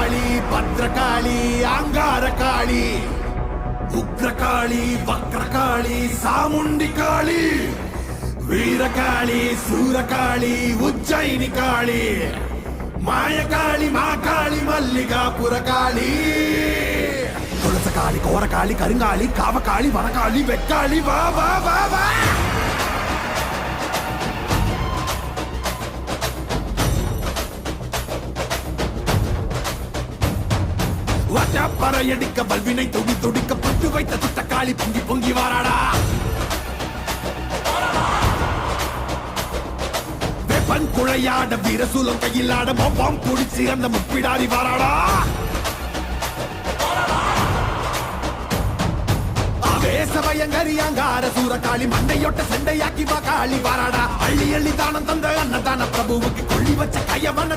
காளி பத்ரகாளி அங்கார காளி உக்ரகாளி வக்ரகாளி சாமுண்டி காளி வீரகாளி சூரகாளி உಜ್ಜಯಿನಿ காளி மாயகாளி மாகாளி மல்லிகாபுர காளி துளசகாளி கோரகாளி கருங்காளி காவகாளி வனகாளி வெக்காளி வா வா வா வா பறையடிக்க வல்வினை துடி துடிக்க பட்டு வைத்த துட்டக்காளி பொங்கி பொங்கி வாராடா வெப்பன் குழையாட வீரசூலம் கையிலாட மொப்பம் குடிச்சு அந்த முப்பிடாரி வாராடா ஆவேசவயங்கரி அங்கார சூரகாளி மண்டையொட்ட சண்டையாக்கி வா காளி வாராடா அள்ளி அள்ளி தானம் தந்த அன்னதான பிரபுவுக்கு கொள்ளி வச்ச கையவன